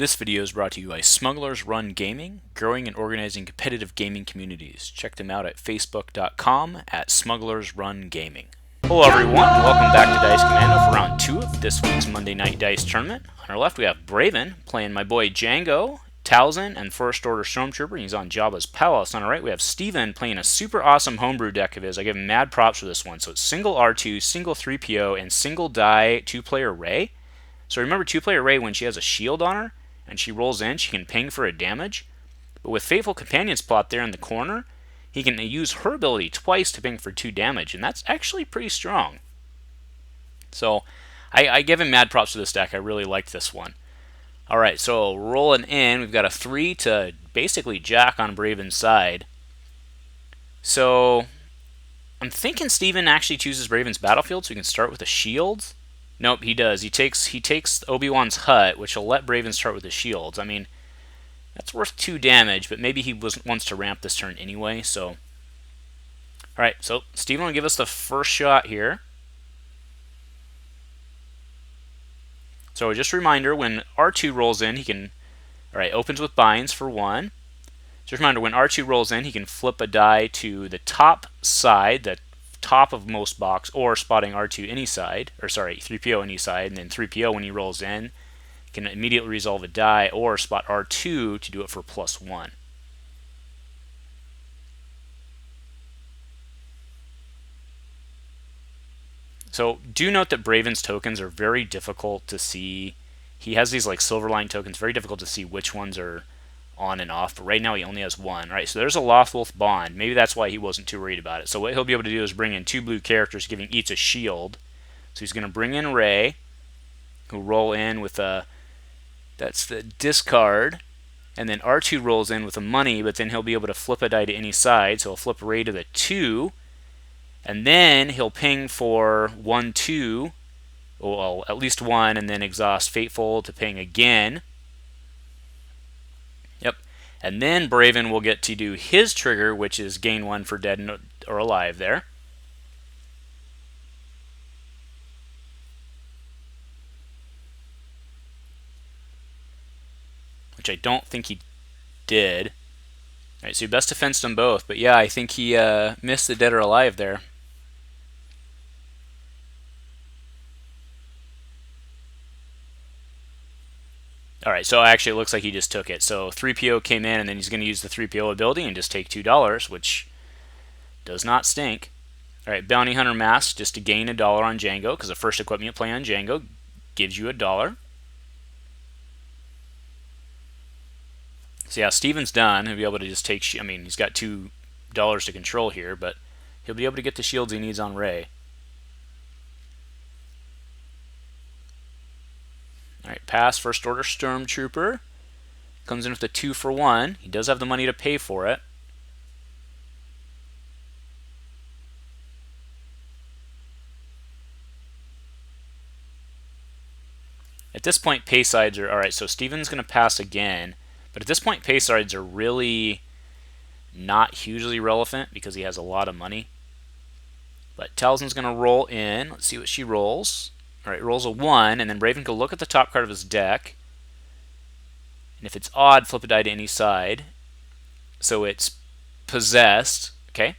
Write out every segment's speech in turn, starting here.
This video is brought to you by Smugglers Run Gaming, growing and organizing competitive gaming communities. Check them out at facebook.com at Smugglers Run Gaming. Hello everyone, welcome back to Dice Commando for round 2 of this week's Monday Night Dice Tournament. On our left we have Braven playing my boy Jango, Talzin, and First Order Stormtrooper, and he's on Jabba's Palace. On our right we have Steven playing a super awesome homebrew deck of his. I give him mad props for this one. So it's single R2, single 3PO, and single die 2-player Rey. So remember 2-player Rey, when she has a shield on her and she rolls in, she can ping for a damage. But with Faithful Companion's plot there in the corner, he can use her ability twice to ping for 2 damage, and that's actually pretty strong. So I give him mad props for this deck. I really liked this one. Alright, so rolling in, we've got a 3 to basically jack on Braven's side. So I'm thinking Steven actually chooses Braven's battlefield so he can start with a shield. Nope, he does. He takes Obi-Wan's hut, which will let Braven start with the shields. I mean, that's worth 2 damage, but maybe he wants to ramp this turn anyway, so... Alright, so Steven will give us the first shot here. So just a reminder, when R2 rolls in, he can... Alright, opens with binds for 1. Just a reminder, when R2 rolls in, he can flip a die to the top side, the top of most box, or spotting R2 any side, or sorry, 3PO any side, and then 3PO when he rolls in can immediately resolve a die or spot R2 to do it for +1. So do note that Braven's tokens are very difficult to see. He has these like Silverline tokens, very difficult to see which ones are on and off, but right now he only has 1, right? So there's a Lothwolf bond. Maybe that's why he wasn't too worried about it. So what he'll be able to do is bring in 2 blue characters, giving each a shield. So he's going to bring in Rey, who'll roll in with a... That's the discard. And then R2 rolls in with a money, but then he'll be able to flip a die to any side. So he'll flip Rey to the 2. And then he'll ping for 1, 2. Well, at least 1, and then exhaust Fateful to ping again. Yep. And then Braven will get to do his trigger, which is gain 1 for dead or alive there. Which I don't think he did. Alright, so he best defensed them both. But yeah, I think he missed the dead or alive there. Alright, so actually it looks like he just took it. So 3PO came in, and then he's going to use the 3PO ability and just take $2, which does not stink. Alright, Bounty Hunter Mask, just to gain $1 on Jango, because the first equipment you play on Jango gives you $1. So yeah, Steven's done. He'll be able to just take... I mean, he's got $2 to control here, but he'll be able to get the shields he needs on Rey. Alright, pass First Order Stormtrooper. Comes in with a 2 for 1. He does have the money to pay for it. At this point, pay sides are... Alright, so Steven's going to pass again. But at this point, pay sides are really not hugely relevant because he has a lot of money. But Talzin's going to roll in. Let's see what she rolls. Alright, rolls a 1, and then Braven can look at the top card of his deck. And if it's odd, flip a die to any side. So it's possessed. Okay.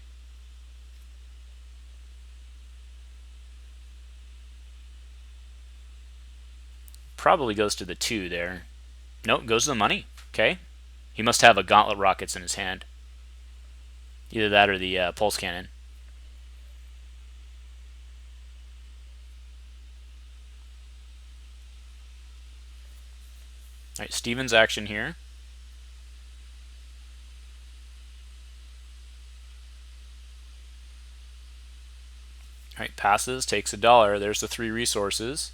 Probably goes to the 2 there. Nope, goes to the money. Okay. He must have a Gauntlet Rockets in his hand. Either that or the Pulse Cannon. Alright, Steven's action here. Alright, passes, takes $1. There's the 3 resources.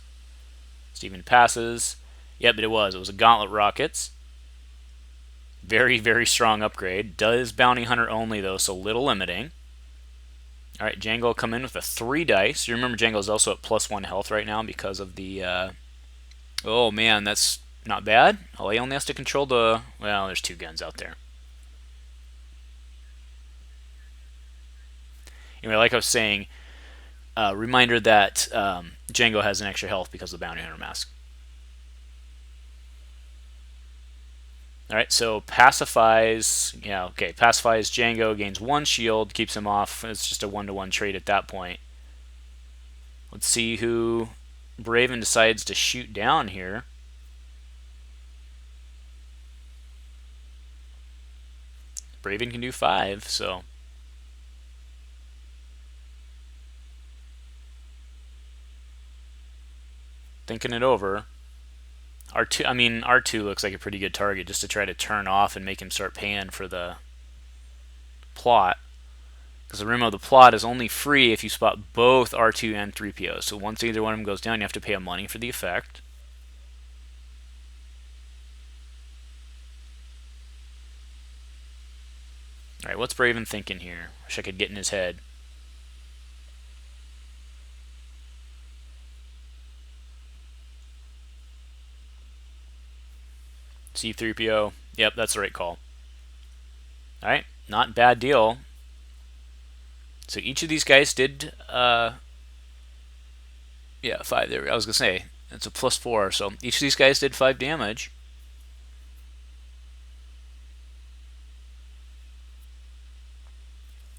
Steven passes. Yep, but it was a Gauntlet Rockets. Very, very strong upgrade. Does Bounty Hunter only, though, so little limiting. Alright, Jango will come in with a 3 dice. You remember Jango's also at +1 health right now because of the... Oh, man, that's not bad. Oh, he only has to control the... Well, there's 2 guns out there. Anyway, like I was saying, reminder that Jango has an extra health because of the Bounty Hunter Mask. All right, so pacifies, yeah, okay, pacifies Jango, gains 1 shield, keeps him off. It's just a 1-to-1 trade at that point. Let's see who Braven decides to shoot down here. Braven can do 5, so thinking it over. R2 looks like a pretty good target just to try to turn off and make him start paying for the plot. Because remember, the plot is only free if you spot both R2 and 3PO. So once either one of them goes down, you have to pay a money for the effect. Alright, what's Braven thinking here? Wish I could get in his head. C3PO. Yep, that's the right call. Alright, not bad deal. So each of these guys did, yeah, 5 there. I was going to say, it's a +4. So each of these guys did 5 damage.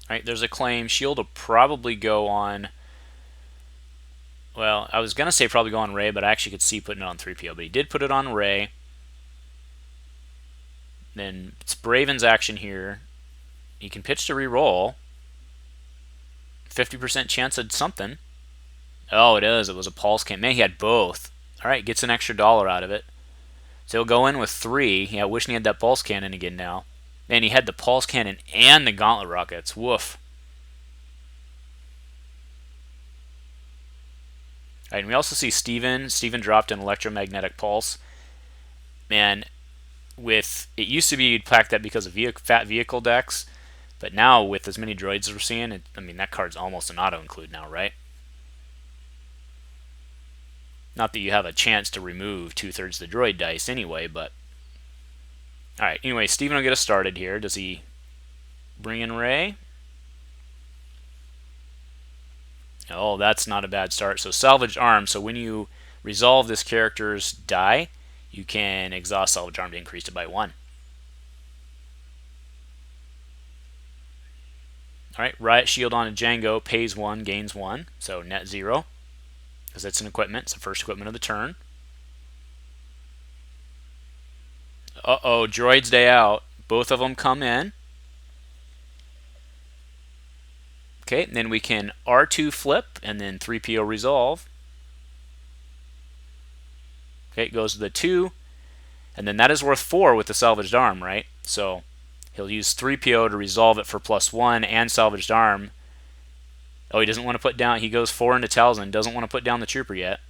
Alright, there's a claim. Shield will probably go on, well, I was going to say probably go on Rey, but I actually could see putting it on 3PO. But he did put it on Rey. Then it's Braven's action here. He can pitch to re-roll. 50% chance of something. Oh, it is. It was a pulse cannon. Man, he had both. Alright, gets an extra $1 out of it. So he'll go in with 3. Yeah, wishing he had that pulse cannon again now. And he had the pulse cannon and the gauntlet rockets. Woof. Alright, and we also see Steven. Steven dropped an electromagnetic pulse. Man, with it used to be you'd pack that because of fat vehicle decks, but now with as many droids as we're seeing, I mean, that card's almost an auto-include now, right? Not that you have a chance to remove 2/3 the droid dice anyway, but... Alright, anyway, Steven will get us started here. Does he bring in Rey? Oh, that's not a bad start. So salvaged arm. So when you resolve this character's die, you can exhaust salvage arm to increase it by 1. Alright, Riot Shield on a Jango, pays 1, gains 1. So net 0. Because it's an equipment. It's the first equipment of the turn. Uh-oh, Droid's Day out. Both of them come in. Okay, and then we can R2 flip, and then 3PO resolve. Okay, it goes to the 2. And then that is worth 4 with the salvaged arm, right? So he'll use 3PO to resolve it for +1 and salvaged arm. Oh, he doesn't want to put down... He goes 4 into Talzin. Doesn't want to put down the trooper yet.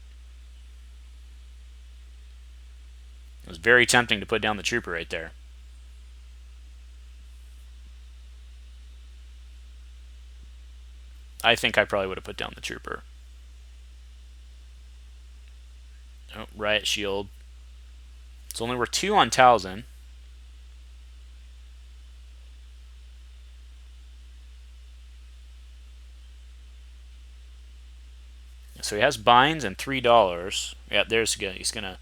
It was very tempting to put down the trooper right there. I think I probably would have put down the trooper. Oh, Riot Shield. It's only worth 2 on Talzin. So he has binds and $3. Yeah, there's good. He's gonna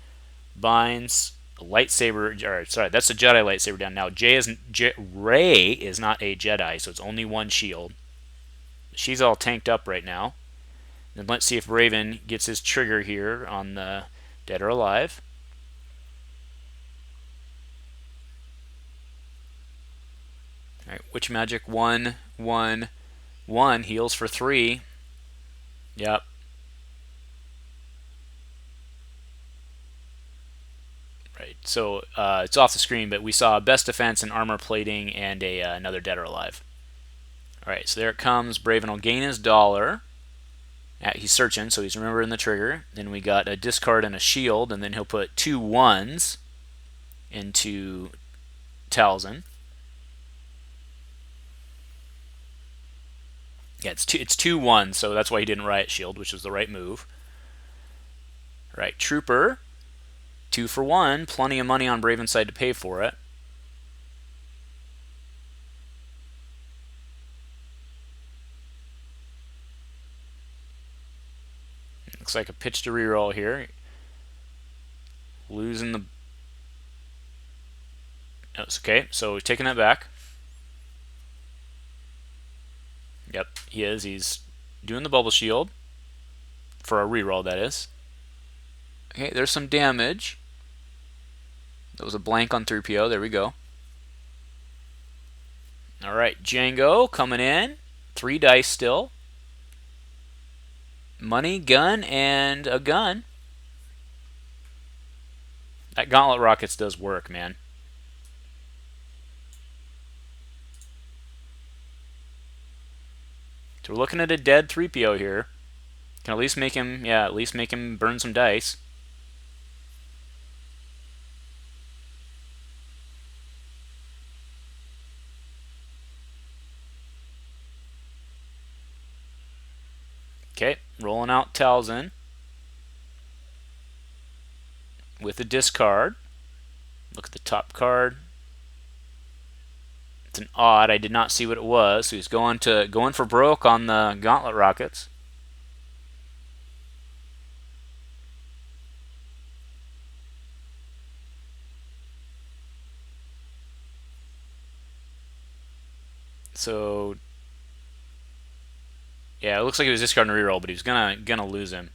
binds a lightsaber. Or sorry, that's a Jedi lightsaber down. Now Rey is not a Jedi, so it's only 1 shield. She's all tanked up right now. Then let's see if Braven gets his trigger here on the Dead or Alive. All right, Witch Magic 1, 1, 1 heals for 3. Yep. Right. So it's off the screen, but we saw best defense and armor plating and another Dead or Alive. All right, so there it comes. Braven will gain his $1. He's searching, so he's remembering the trigger. Then we got a discard and a shield, and then he'll put 2 1s into Talzin. Yeah, it's two 1s, so that's why he didn't Riot Shield, which was the right move. All right, Trooper, 2 for 1, plenty of money on Braven's side to pay for it. Looks like a pitch to reroll here. Losing the... That's okay. So we've taken that back. Yep, he is. He's doing the bubble shield for a reroll, that is. Okay, there's some damage. That was a blank on 3PO. There we go. All right, Jango coming in. 3 dice still. Money, gun, and a gun. That Gauntlet Rockets does work, man. So we're looking at a dead 3PO here. Can at least make him, yeah, at least make him burn some dice. Okay, rolling out Talzin with a discard. Look at the top card. It's an odd. I did not see what it was. So he's going for broke on the Gauntlet Rockets. So yeah, it looks like he was discarding a reroll, but he was gonna lose him.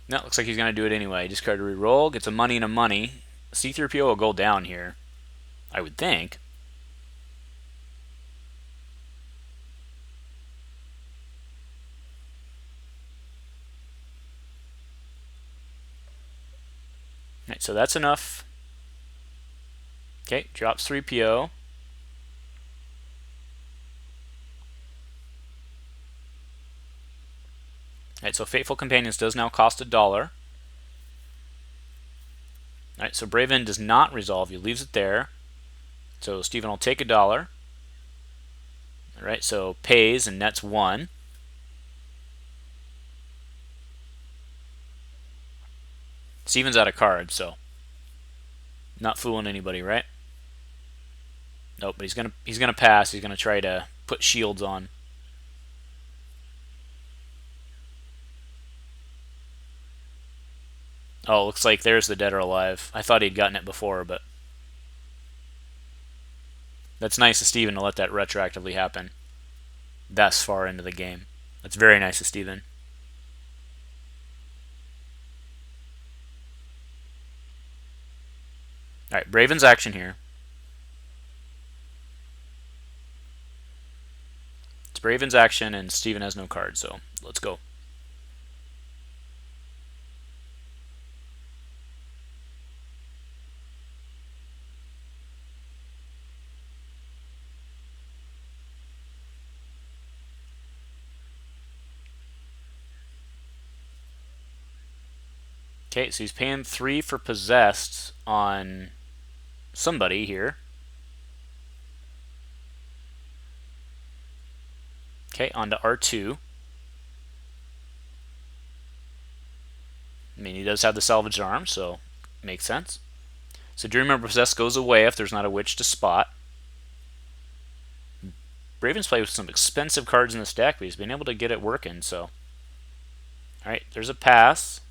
No, it looks like he's gonna do it anyway. Discard a reroll, gets a money and a money. C3PO will go down here, I would think. Alright, so that's enough. Okay, drops 3PO. Alright, so Fateful Companions does now cost $1. Alright, so Braven does not resolve. He leaves it there. So Steven will take $1. Alright, so pays and nets 1. Steven's out of cards, so not fooling anybody, right? Nope, but he's gonna pass. He's gonna try to put shields on. Oh, looks like there's the Dead or Alive. I thought he'd gotten it before, but that's nice of Steven to let that retroactively happen thus far into the game. That's very nice of Steven. Alright, Braven's action here. It's Braven's action, and Steven has no card, so let's go. Okay, so he's paying 3 for Possessed on somebody here. Okay, on to R2. I mean, he does have the salvaged arm, so makes sense. So do remember, Possessed goes away if there's not a witch to spot. Braven's played with some expensive cards in this deck, but he's been able to get it working, so. Alright, there's a pass.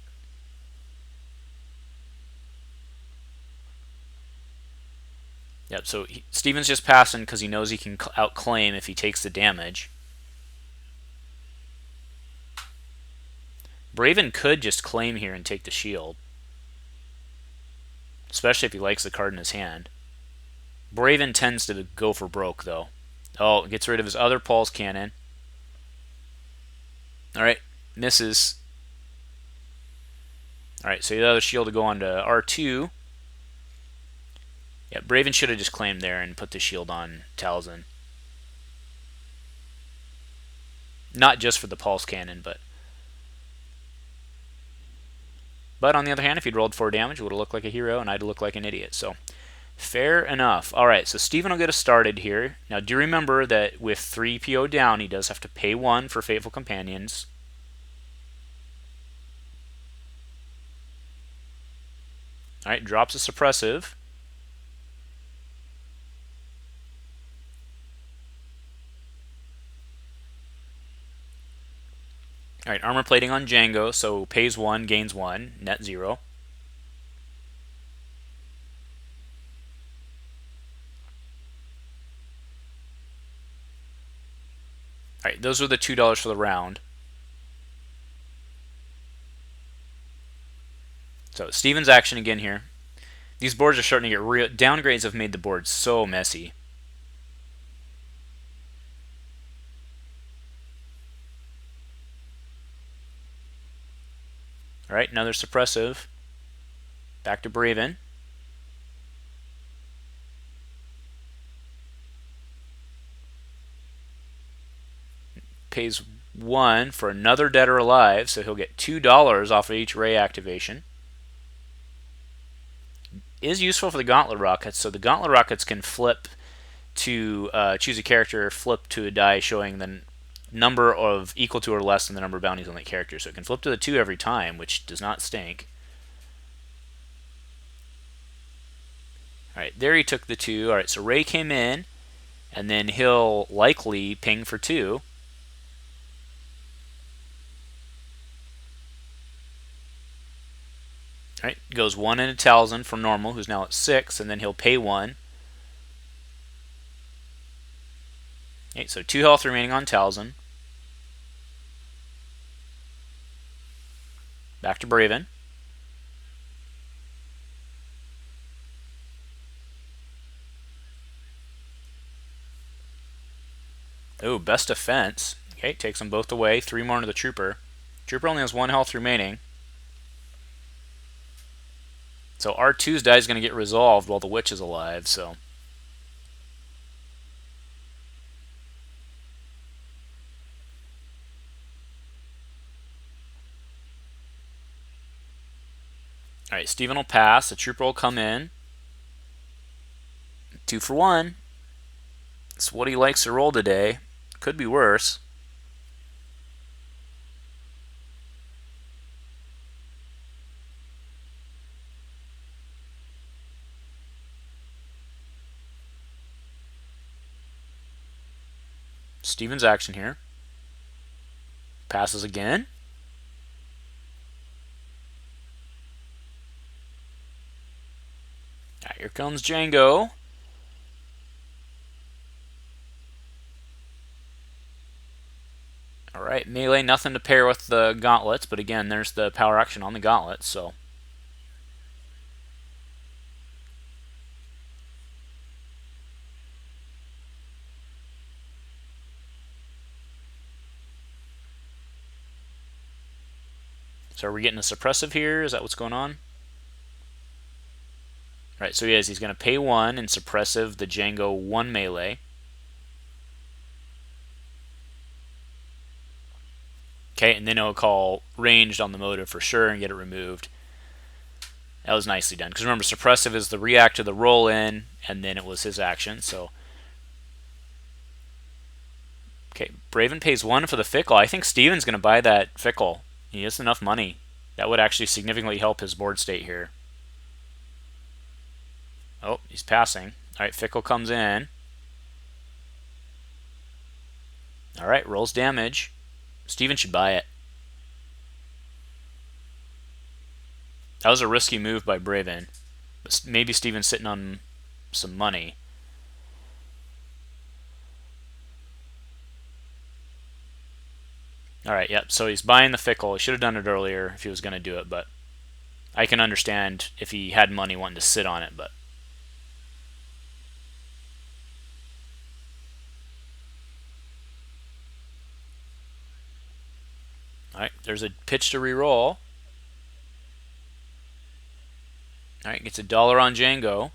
Yep, so Steven's just passing because he knows he can outclaim if he takes the damage. Braven could just claim here and take the shield, especially if he likes the card in his hand. Braven tends to go for broke, though. Oh, gets rid of his other pulse cannon. Alright, misses. Alright, so the other shield to go on to R2. Yeah, Braven should have just claimed there and put the shield on Talzin. Not just for the pulse cannon, but on the other hand, if he'd rolled 4 damage, it would have looked like a hero, and I'd look like an idiot. So, fair enough. Alright, so Steven will get us started here. Now, do remember that with 3PO down, he does have to pay 1 for Fateful Companions. Alright, drops a suppressive. Alright, armor plating on Jango, so pays 1, gains 1, net 0. Alright, those are the $2 for the round. So Steven's action again here. These boards are starting to get real. Downgrades have made the board so messy. Alright, another suppressive. Back to Braven. Pays 1 for another Dead or Alive, so he'll get $2 off of each Ray activation. Is useful for the Gauntlet Rockets, so the Gauntlet Rockets can flip to choose a character, flip to a die showing the number of equal to or less than the number of bounties on that character. So it can flip to the 2 every time, which does not stink. Alright, there he took the 2. Alright, so Ray came in, and then he'll likely ping for 2. Alright, goes 1 into Talzin for normal, who's now at 6, and then he'll pay 1. Okay, so 2 health remaining on Talzin. Back to Braven. Oh, best defense. Okay, takes them both away. 3 more into the Trooper. Trooper only has 1 health remaining. So R2's die is going to get resolved while the Witch is alive, so... Alright, Steven will pass. The Trooper will come in. 2 for 1. It's what he likes to roll today. Could be worse. Steven's action here. Passes again. Right, here comes Jango. Alright, melee, nothing to pair with the gauntlets, but again, there's the power action on the gauntlets, so... So are we getting a suppressive here? Is that what's going on? Right, so he's going to pay 1 and suppressive the Jango 1 melee. Okay, and then he'll call ranged on the motive for sure and get it removed. That was nicely done. Because remember, suppressive is the react to the roll in, and then it was his action, so... Okay, Braven pays 1 for the Fickle. I think Steven's going to buy that Fickle. He has enough money. That would actually significantly help his board state here. Oh, he's passing. Alright, Fickle comes in. Alright, rolls damage. Steven should buy it. That was a risky move by Braven. But maybe Steven's sitting on some money. Alright, yep, so he's buying the Fickle. He should have done it earlier if he was going to do it, but I can understand if he had money wanting to sit on it, but... Alright, there's a pitch to re-roll. Alright, gets $1 on Jango.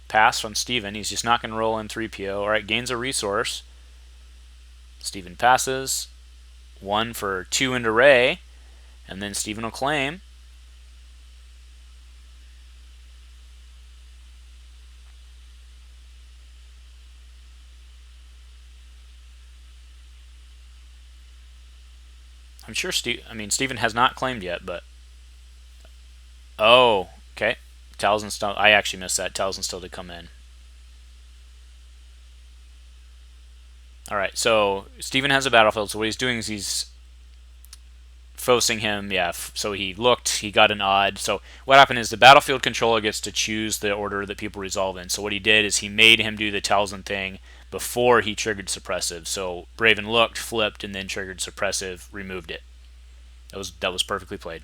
Pass from Steven. He's just not going to roll in 3PO. Alright, gains a resource. Steven passes. 1 for 2 into Ray. And then Steven will claim. I'm sure Steven has not claimed yet, but... Oh, okay. Talzin still... I actually missed that. Talzin still did come in. Alright, so Steven has a battlefield, so what he's doing is he's FOSing him, yeah, so he looked, he got an odd. So what happened is the battlefield controller gets to choose the order that people resolve in. So what he did is he made him do the Talzin thing before he triggered suppressive. So Braven looked, flipped, and then triggered suppressive, removed it. That was perfectly played.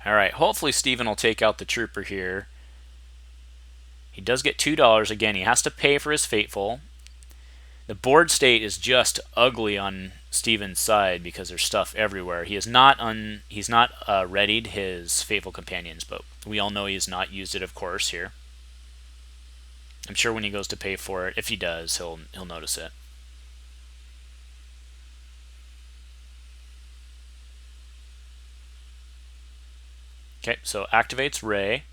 Alright, hopefully Steven will take out the trooper here. He does get $2. Again, he has to pay for his Fateful. The board state is just ugly on Steven's side because there's stuff everywhere. He has not readied his Fateful Companions, but we all know he has not used it, of course, here. I'm sure when he goes to pay for it, if he does, he'll notice it. Okay, so activates Ray.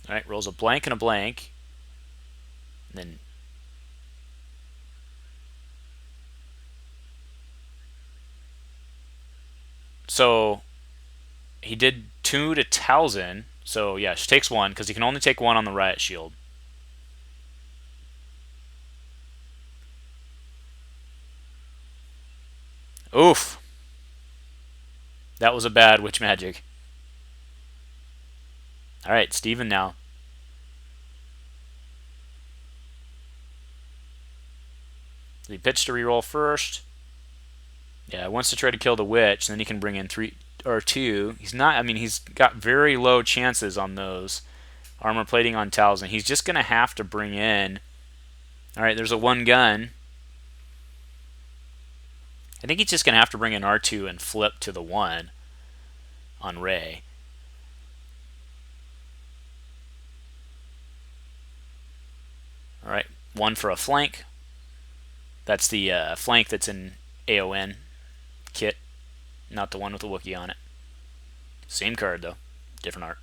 Alright, rolls a blank and a blank. And then so he did 2 to Talzin. So yeah, she takes 1 because he can only take 1 on the riot shield. Oof. That was a bad witch magic. Alright, Steven now. So he pitched to reroll first. Yeah, wants to try to kill the witch, then he can bring in 3 or 2. He's not, I mean, he's got very low chances on those. Armor plating on Talzin. He's just going to have to bring in. Alright, there's a 1 gun. I think he's just going to have to bring in R2 and flip to the 1 on Ray. Alright, 1 for a flank. That's the flank that's in AON kit, not the one with the Wookiee on it. Same card, though. Different art.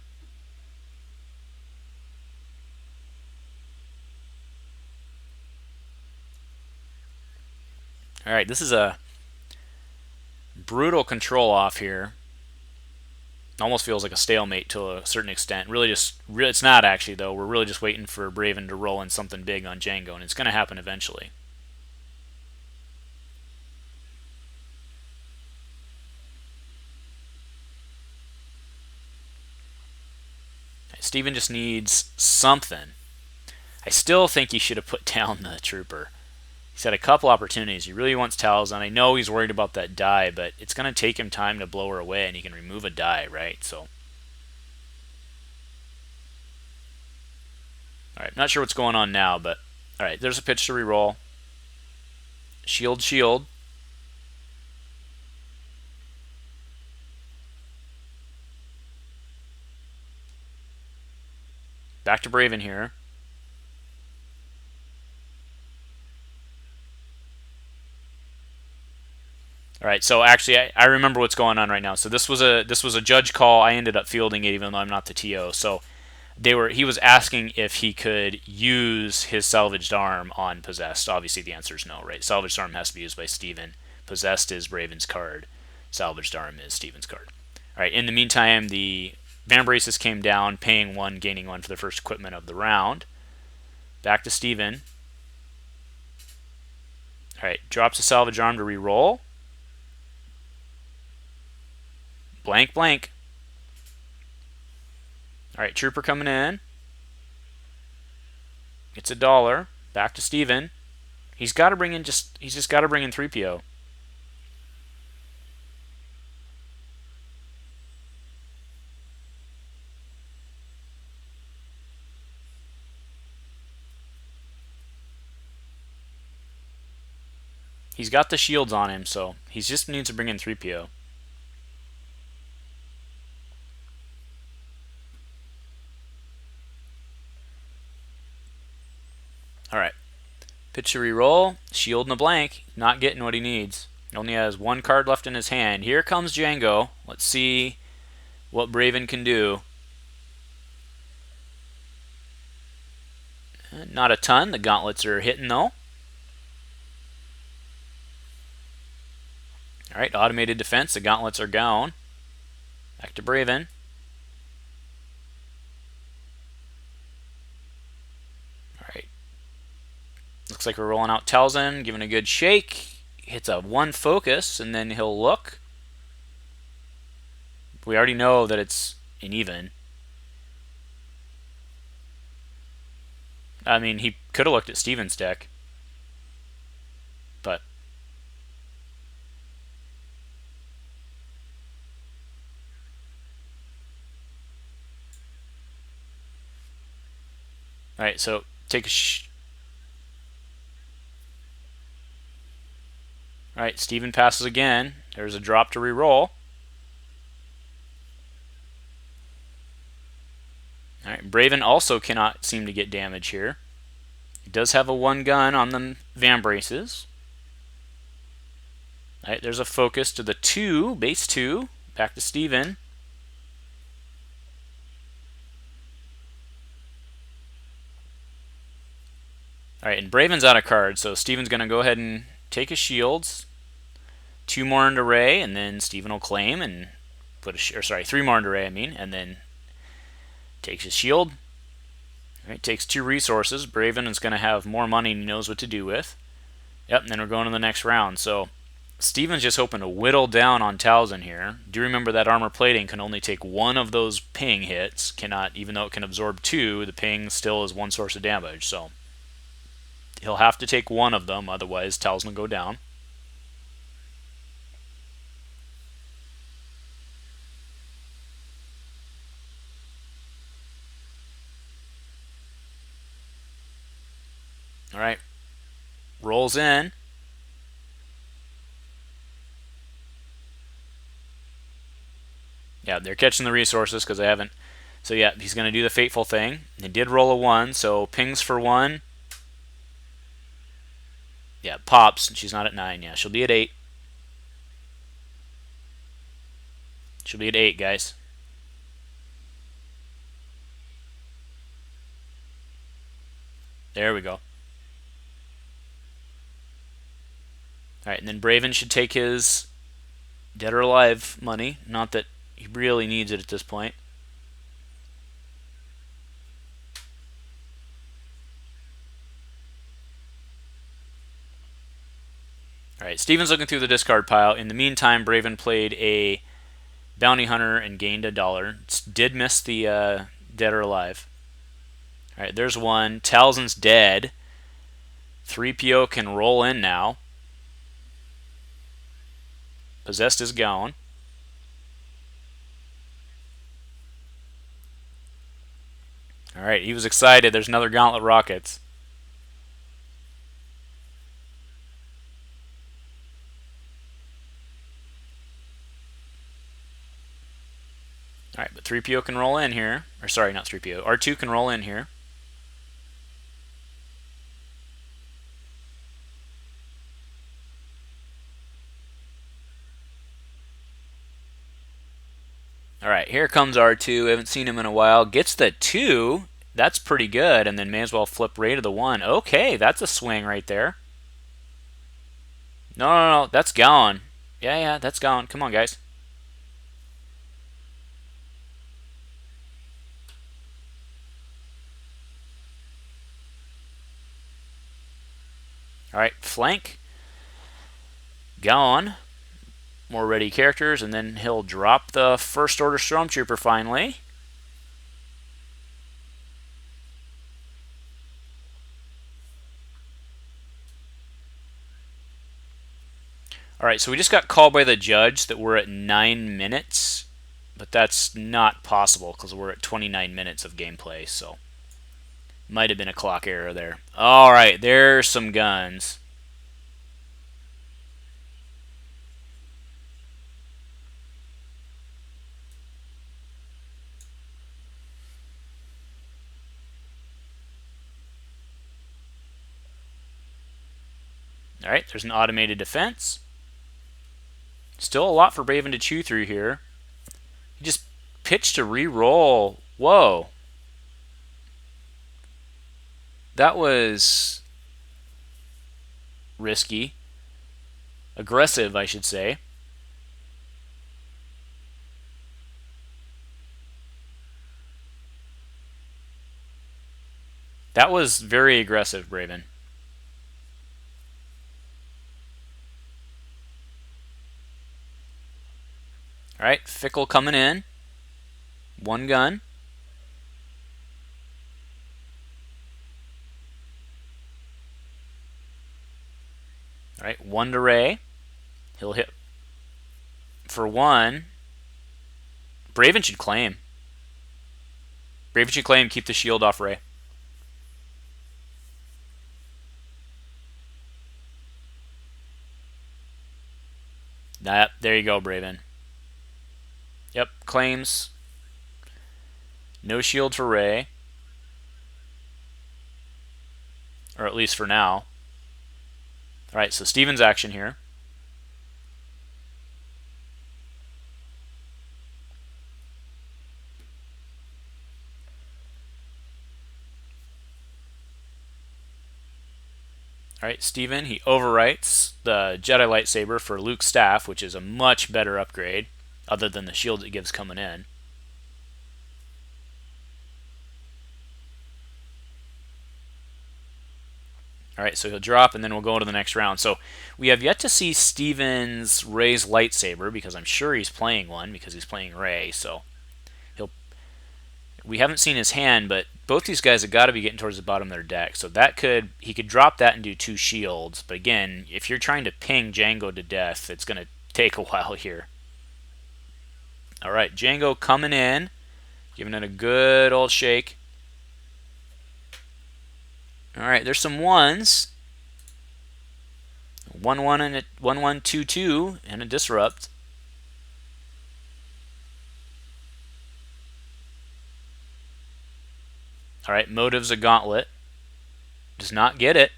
Alright, this is a brutal control off here. Almost feels like a stalemate to a certain extent. It's not actually, though. We're really just waiting for Braven to roll in something big on Jango, and it's going to happen eventually. Steven just needs something. I still think he should have put down the trooper. He's had a couple opportunities. He really wants Talzin. I know he's worried about that die, but it's going to take him time to blow her away, and he can remove a die, right? So, alright, not sure what's going on now, but alright, there's a pitch to reroll. Shield, shield. Back to Braven here. All right, so actually, I remember what's going on right now. So this was a judge call. I ended up fielding it, even though I'm not the TO. So he was asking if he could use his salvaged arm on possessed. Obviously, the answer is no, right? Salvaged arm has to be used by Steven. Possessed is Braven's card. Salvaged arm is Steven's card. All right. In the meantime, the Van Braces came down, paying 1, gaining 1 for the first equipment of the round. Back to Steven. All right, drops a salvage arm to re-roll. Blank, blank. All right, trooper coming in. It's $1. Back to Steven. He's got to bring in he's just got to bring in 3PO. He's got the shields on him, so he just needs to bring in 3PO. Alright. Pitch to reroll. Shield in the blank. Not getting what he needs. He only has 1 card left in his hand. Here comes Jango. Let's see what Braven can do. Not a ton. The gauntlets are hitting, though. Alright, automated defense. The gauntlets are gone. Back to Braven. Alright. Looks like we're rolling out Talzin, giving a good shake. Hits a 1 focus, and then he'll look. We already know that it's an even. I mean, he could have looked at Steven's deck, but all right. So take a. All right, Steven passes again. There's a drop to re-roll. All right, Braven also cannot seem to get damage here. He does have a 1 gun on the Van Braces. All right, there's a focus to the 2, base 2. Back to Steven. All right, and Braven's out of cards, so Steven's going to go ahead and take his shields. 2 more into Ray, and then Steven will claim and put a... Or sorry, 3 more into Ray, I mean, and then takes his shield. All right, takes 2 resources. Braven is going to have more money and he knows what to do with. Yep, and then we're going to the next round. So Steven's just hoping to whittle down on Talzin here. Do remember that armor plating can only take 1 of those ping hits. Cannot, even though it can absorb 2, the ping still is 1 source of damage. So he'll have to take 1 of them, otherwise Talzin will go down. All right, rolls in. Yeah, they're catching the resources because they haven't. So yeah, he's going to do the fateful thing. He did roll a 1, so pings for 1. Yeah, pops. She's not at 9. Yeah, she'll be at 8. She'll be at 8, guys. There we go. All right, and then Braven should take his dead or alive money. Not that he really needs it at this point. All right, Steven's looking through the discard pile. In the meantime, Braven played a bounty hunter and gained $1. Did miss the dead or alive. All right, there's 1. Talzin's dead. 3PO can roll in now. Possessed is gone. All right, he was excited. There's another Gauntlet Rockets. All right, but 3PO can roll in here. Or sorry, not 3PO. R2 can roll in here. All right, here comes R2. Haven't seen him in a while. Gets the 2. That's pretty good. And then may as well flip Ray to the 1. Okay, that's a swing right there. No. That's gone. Yeah, that's gone. Come on, guys. All right, flank. Gone. More ready characters, and then he'll drop the First Order Stormtrooper finally. All right, so we just got called by the judge that we're at 9 minutes, but that's not possible because we're at 29 minutes of gameplay, so might have been a clock error there. All right, there's some guns. All right, there's an automated defense. Still a lot for Braven to chew through here. He just pitched to re-roll. Whoa. That was risky. Aggressive, I should say. That was very aggressive, Braven. All right, Fickle coming in. One gun. All right, one to Ray. He'll hit for one. Braven should claim. Braven should claim, keep the shield off Ray. Yep, there you go, Braven. Yep, claims. No shield for Ray. Or at least for now. Alright, so Steven's action here. Alright, Steven, he overwrites the Jedi lightsaber for Luke's staff, which is a much better upgrade, other than the shield it gives coming in. Alright, so he'll drop, and then we'll go into the next round. So we have yet to see Steven's Ray's lightsaber, because I'm sure he's playing one, because he's playing Ray, so we haven't seen his hand, but both these guys have got to be getting towards the bottom of their deck. So that he could drop that and do 2 shields. But again, if you're trying to ping Jango to death, it's going to take a while here. All right, Jango coming in, giving it a good old shake. All right, there's some ones. 1-1 and a 1-1, 2-2 and a disrupt. All right, motive's a gauntlet. Does not get it.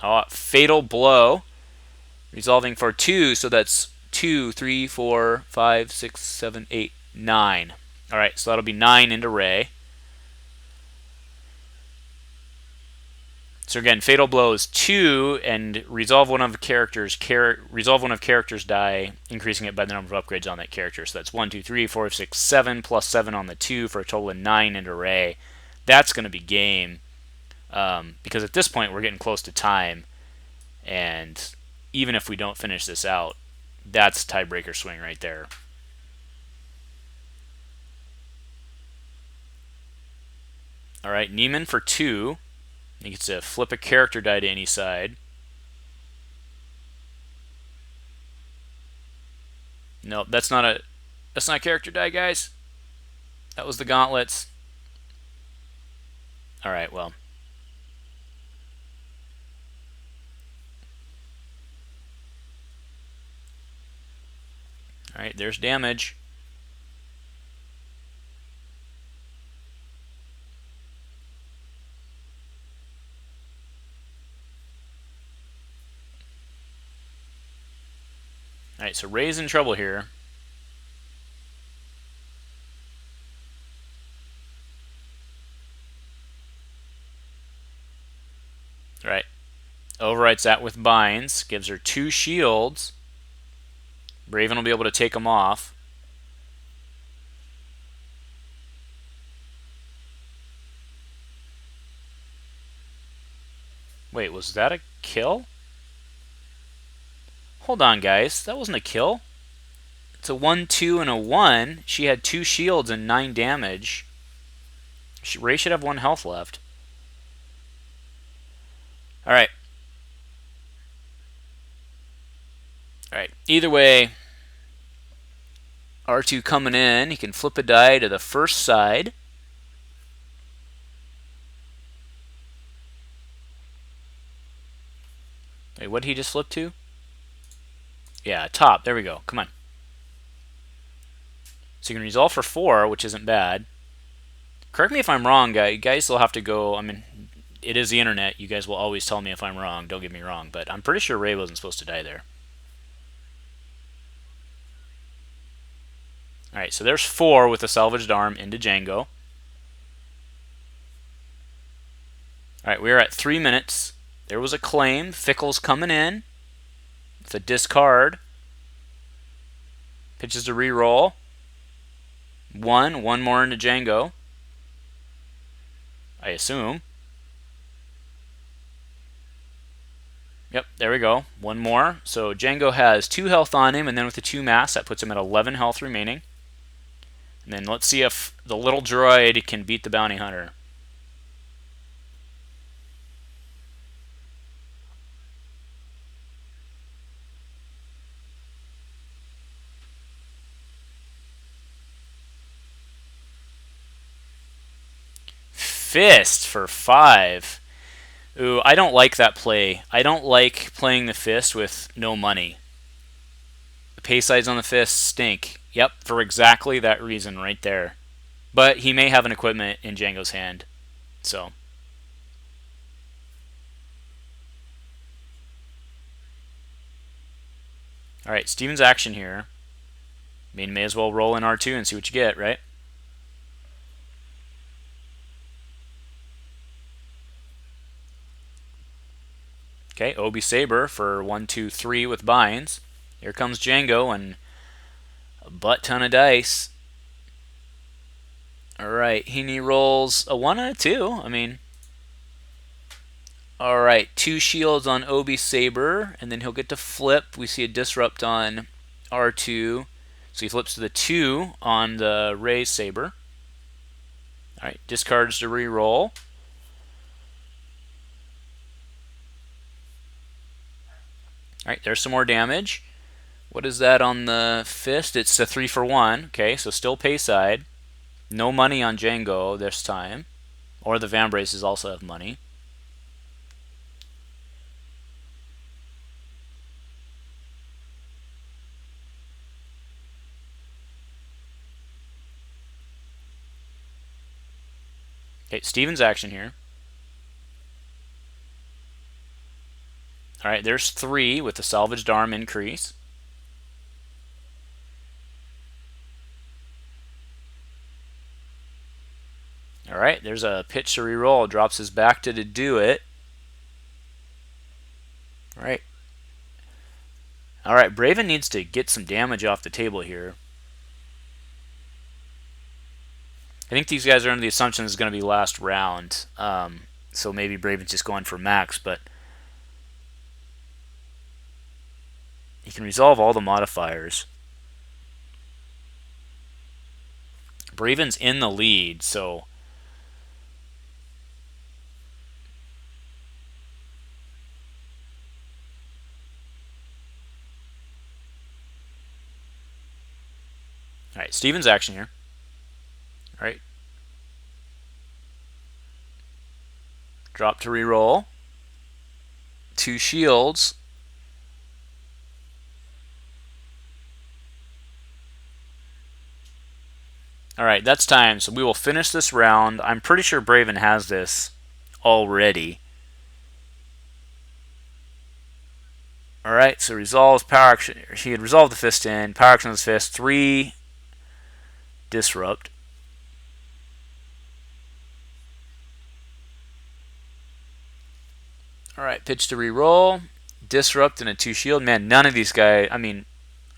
Oh, fatal blow. Resolving for 2, so that's 2, 3, 4, 5, 6, 7, 8, 9. All right, so that'll be 9 into Ray. So again, fatal blow is 2, and resolve one of characters die, increasing it by the number of upgrades on that character. So that's 1, 2, 3, 4, 6, 7 plus 7 on the 2 for a total of 9 into Ray. That's going to be game, because at this point we're getting close to time, and even if we don't finish this out, that's tiebreaker swing right there. All right, Neiman for 2. He gets to flip a character die to any side. Nope, that's not a character die, guys. That was the gauntlets. All right, well. All right, there's damage. All right, so Ray's in trouble here. All right, overwrites that with binds, gives her 2 shields. Braven will be able to take them off. Wait, was that a kill? Hold on, guys. That wasn't a kill. It's a 1, 2, and a 1. She had 2 shields and 9 damage. Ray should have 1 health left. Alright. Alright. Either way, R2 coming in. He can flip a die to the first side. Wait, what did he just flip to? Yeah, top. There we go. Come on. So you can resolve for 4, which isn't bad. Correct me if I'm wrong, guys. Will have to go. I mean, it is the internet. You guys will always tell me if I'm wrong. Don't get me wrong, but I'm pretty sure Ray wasn't supposed to die there. All right, so there's 4 with a salvaged arm into Jango. All right, we are at 3 minutes. There was a claim. Fickle's coming in with a discard. Pitches to reroll. 1 more into Jango, I assume. Yep, there we go. One more. So Jango has 2 health on him, and then with the 2 masks, that puts him at 11 health remaining. And then let's see if the little droid can beat the bounty hunter. Fist for 5. Ooh, I don't like that play. I don't like playing the fist with no money. The pay sides on the fist stink. Yep, for exactly that reason right there. But he may have an equipment in Jango's hand. So. Alright, Steven's action here. I mean, may as well roll in R2 and see what you get, right? Okay, Obi Saber for 1, 2, 3 with binds. Here comes Jango and a butt ton of dice. Alright, he rolls a 1 and a 2. I mean, alright, 2 shields on Obi Saber, and then he'll get to flip. We see a disrupt on R2. So he flips to the 2 on the Ray Saber. Alright, discards to re-roll. Alright, there's some more damage. What is that on the fist? It's a 3 for 1. Okay, so still pay side. No money on Jango this time. Or the Vambraces also have money. Okay, Steven's action here. Alright, there's 3 with the salvaged arm increase. Alright, there's a pitch to reroll. Drops his back to do it. Alright. Alright, Braven needs to get some damage off the table here. I think these guys are under the assumption it's going to be last round. So maybe Braven's just going for max, but he can resolve all the modifiers. Braven's in the lead, so alright, Steven's action here. Alright. Drop to reroll. 2 shields. Alright, that's time. So we will finish this round. I'm pretty sure Braven has this already. Alright, so resolves power action. He had resolved the fist in. Power action of his fist. 3 disrupt. Alright, pitch to reroll. Disrupt and a 2 shield. Man, none of these guys. I mean,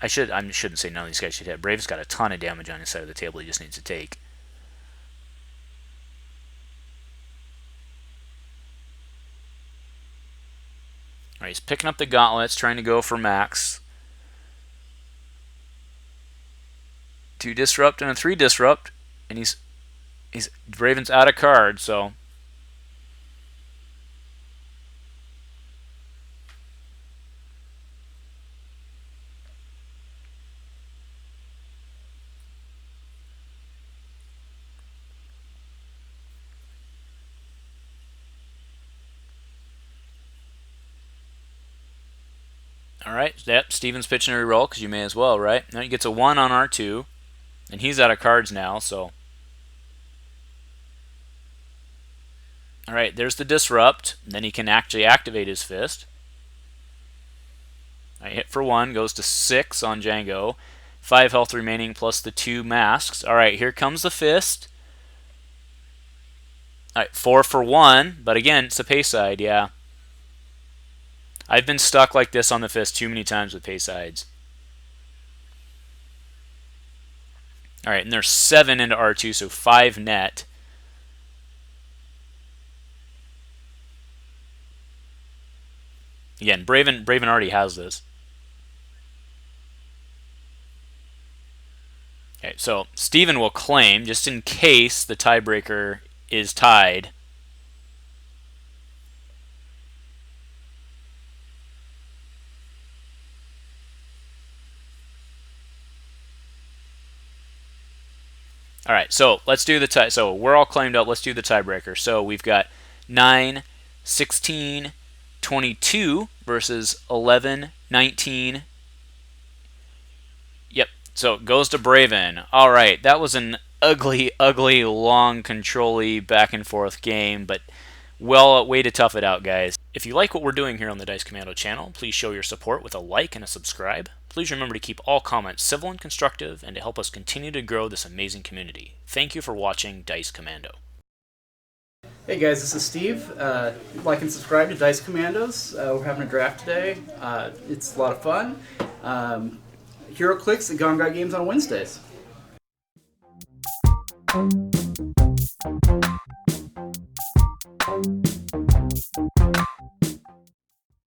I shouldn't say none of these guys should hit. Brave's got a ton of damage on his side of the table he just needs to take. Alright, he's picking up the gauntlets, trying to go for max. 2 disrupt and a 3 disrupt, and he's Braven's out of cards, so alright, yep, Steven's pitching a reroll because you may as well, right? Now he gets a 1 on R2, and he's out of cards now, so. Alright, there's the disrupt, and then he can actually activate his fist. I hit for 1, goes to 6 on Jango. 5 health remaining plus the 2 masks. Alright, here comes the fist. Alright, 4 for 1, but again, it's a pay side, yeah. I've been stuck like this on the fist too many times with pay sides. Alright, and there's 7 into R2, so 5 net. Again, Braven already has this. Okay, so Steven will claim, just in case the tiebreaker is tied. All right, so let's do the tie. So we're all claimed up. Let's do the tiebreaker. So we've got 9, 16, 22 versus 11, 19. Yep. So it goes to Braven. All right, that was an ugly, ugly, long, control-y, back and forth game, but well, way to tough it out, guys. If you like what we're doing here on the Dice Commando channel, please show your support with a like and a subscribe. Please remember to keep all comments civil and constructive and to help us continue to grow this amazing community. Thank you for watching Dice Commando. Hey guys, this is Steve. Like and subscribe to Dice Commandos. We're having a draft today. It's a lot of fun. Hero Clicks at Gone Guy Games on Wednesdays.